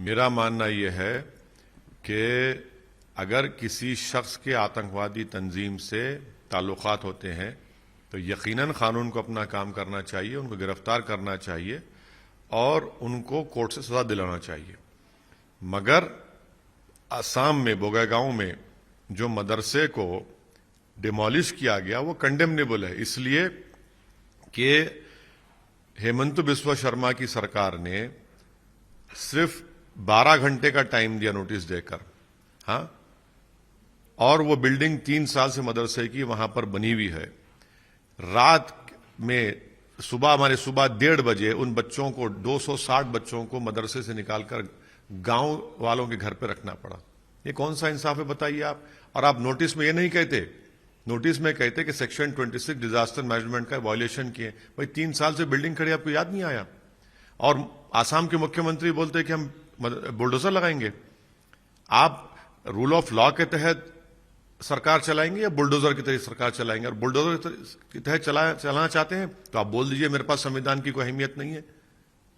मेरा मानना यह है कि अगर किसी शख्स के आतंकवादी तंजीम से ताल्लुकात होते हैं तो यकीनन कानून को अपना काम करना चाहिए, उनको गिरफ्तार करना चाहिए और उनको कोर्ट से सजा दिलाना चाहिए। मगर असम में बोगैगांव में जो मदरसे को डिमोलिश किया गया वो कंडेमनेबल है, इसलिए कि हेमंत बिस्वा शर्मा की सरकार ने सिर्फ 12 घंटे का टाइम दिया नोटिस देकर, हाँ, और वो बिल्डिंग 3 साल से मदरसे की वहां पर बनी हुई है। रात में हमारे सुबह 1:30 बजे उन बच्चों को 260 बच्चों को मदरसे से निकालकर गांव वालों के घर पे रखना पड़ा। ये कौन सा इंसाफ है बताइए आप। और आप नोटिस में ये नहीं कहते, नोटिस में कहते कि सेक्शन 26 डिजास्टर मैनेजमेंट का वायलेशन किए। भाई 3 साल से बिल्डिंग खड़ी, आपको याद नहीं आया? और आसाम के मुख्यमंत्री बोलते कि हम बुलडोजर लगाएंगे। आप रूल ऑफ लॉ के तहत सरकार चलाएंगे या बुलडोजर की तरह सरकार चलाएंगे? और बुलडोजर की तहत चलाना चाहते हैं तो आप बोल दीजिए मेरे पास संविधान की कोई अहमियत नहीं है,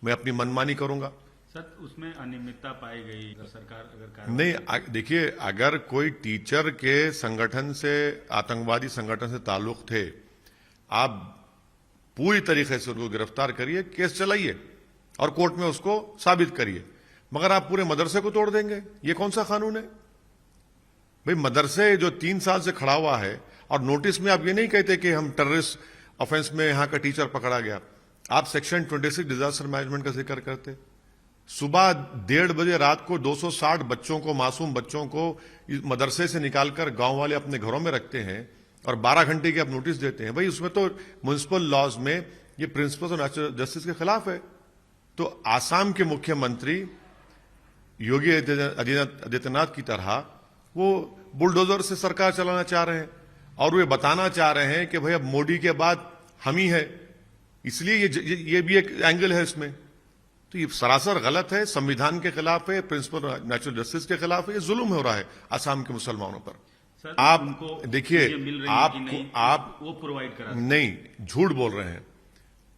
मैं अपनी मनमानी करूंगा। सर, उसमें अनियमितता पाई गई, सरकार अगर नहीं, देखिए, अगर कोई टीचर के संगठन से, आतंकवादी संगठन से ताल्लुक थे, आप पूरी तरीके से उनको गिरफ्तार करिए, केस चलाइए और कोर्ट में उसको साबित करिए। मगर आप पूरे मदरसे को तोड़ देंगे, ये कौन सा कानून है भाई? मदरसे जो 3 साल से खड़ा हुआ है और नोटिस में आप ये नहीं कहते कि हम टेररिस्ट ऑफेंस में यहां का टीचर पकड़ा गया, आप सेक्शन 26 डिजास्टर मैनेजमेंट का जिक्र करते। सुबह 1:30 बजे रात को 260 बच्चों को, मासूम बच्चों को मदरसे से निकालकर गांव वाले अपने घरों में रखते हैं और 12 घंटे की आप नोटिस देते हैं। भाई उसमें तो म्युनिसिपल लॉज में ये प्रिंसिपल्स ऑफ नेचुरल जस्टिस के खिलाफ है। तो आसाम के मुख्यमंत्री योगी आदित्यनाथ की तरह वो बुलडोजर से सरकार चलाना चाह रहे हैं और वे बताना चाह रहे हैं कि भाई अब मोदी के बाद हम ही है, इसलिए ये भी एक एंगल है इसमें। तो ये सरासर गलत है, संविधान के खिलाफ है, प्रिंसिपल नेचुरल जस्टिस के खिलाफ है, ये जुल्म हो रहा है आसाम के मुसलमानों पर। सर, आप देखिए, आप वो प्रोवाइड करा नहीं, झूठ बोल रहे हैं।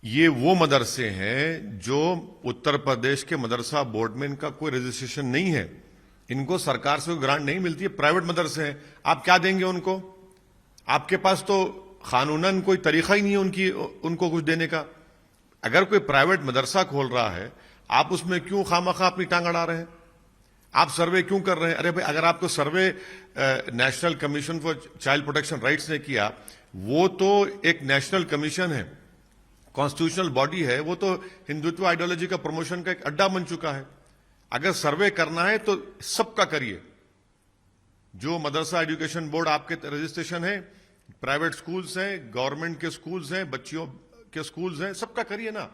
ये वो मदरसे हैं जो उत्तर प्रदेश के मदरसा बोर्ड में इनका कोई रजिस्ट्रेशन नहीं है, इनको सरकार से कोई ग्रांट नहीं मिलती है, प्राइवेट मदरसे हैं। आप क्या देंगे उनको? आपके पास तो कानूनन कोई तरीका ही नहीं है उनको कुछ देने का। अगर कोई प्राइवेट मदरसा खोल रहा है, आप उसमें क्यों खामखा अपनी टांग अड़ा रहे हैं? आप सर्वे क्यों कर रहे हैं? अरे भाई, अगर आपको survey national commission for child protection rights ने किया, वो तो एक नेशनल कमीशन है, कॉन्स्टिट्यूशनल बॉडी है, वो तो हिंदुत्व आइडियोलॉजी का प्रमोशन का एक अड्डा बन चुका है। अगर सर्वे करना है तो सबका करिए। जो मदरसा एजुकेशन बोर्ड आपके रजिस्ट्रेशन है, प्राइवेट स्कूल्स हैं, गवर्नमेंट के स्कूल्स हैं, बच्चियों के स्कूल्स हैं, सबका करिए ना,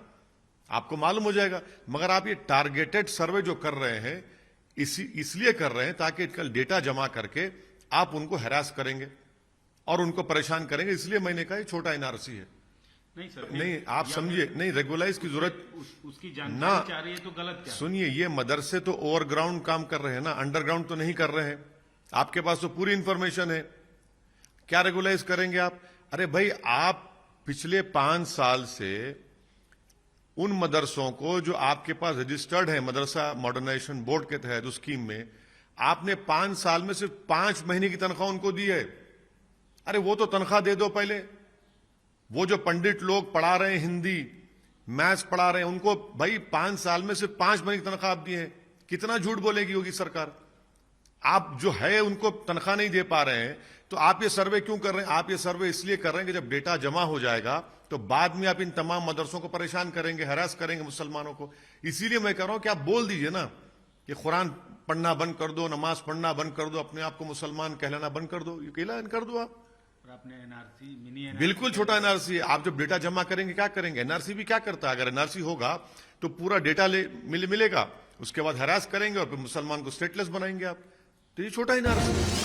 आपको मालूम हो जाएगा। मगर आप ये टारगेटेड सर्वे जो कर रहे हैं, इसलिए कर रहे हैं ताकि कल डेटा जमा करके आप उनको हैरास करेंगे और उनको परेशान करेंगे। इसलिए मैंने कहा ये छोटा एनआरसी है। नहीं सर, नहीं, आप समझिए, नहीं, रेगुलाइज की जरूरत उसकी जानकारी चाह रही है तो गलत क्या? सुनिए, ये मदरसे तो ओवरग्राउंड काम कर रहे हैं ना, अंडरग्राउंड तो नहीं कर रहे हैं। आपके पास तो पूरी इंफॉर्मेशन है, क्या रेगुलाइज करेंगे आप? अरे भाई, आप पिछले 5 साल से उन मदरसों को जो आपके पास रजिस्टर्ड है मदरसा मॉडर्नाइजेशन बोर्ड के तहत उस स्कीम में, आपने 5 साल में सिर्फ 5 महीने की तनख्वाह उनको दी है। अरे वो तो तनख्वाह दे दो पहले। वो जो पंडित लोग पढ़ा रहे हैं, हिंदी मैथ्स पढ़ा रहे हैं, उनको भाई 5 साल में सिर्फ 5 महीने की तनख्वाह आप दी है। कितना झूठ बोलेगी होगी सरकार? आप जो है उनको तनख्वाह नहीं दे पा रहे हैं, तो आप ये सर्वे क्यों कर रहे हैं? आप ये सर्वे इसलिए कर रहे हैं कि जब डेटा जमा हो जाएगा तो बाद में आप इन तमाम मदरसों को परेशान करेंगे, हैरास करेंगे मुसलमानों को। इसीलिए मैं कह रहा हूं कि आप बोल दीजिए ना कि कुरान पढ़ना बंद कर दो, नमाज पढ़ना बंद कर दो, अपने आप को मुसलमान कहलाना बंद कर दो, ये ऐलान कर दो आप। आपने एनआरसी, मिनी एनआरसी, बिल्कुल छोटा एनआरसी है। आप जब डेटा जमा करेंगे क्या करेंगे? एनआरसी भी क्या करता है? अगर एनआरसी होगा तो पूरा डेटा मिलेगा, उसके बाद हैरास करेंगे और फिर मुसलमान को स्टेटलेस बनाएंगे आप। तो ये छोटा एनआरसी है।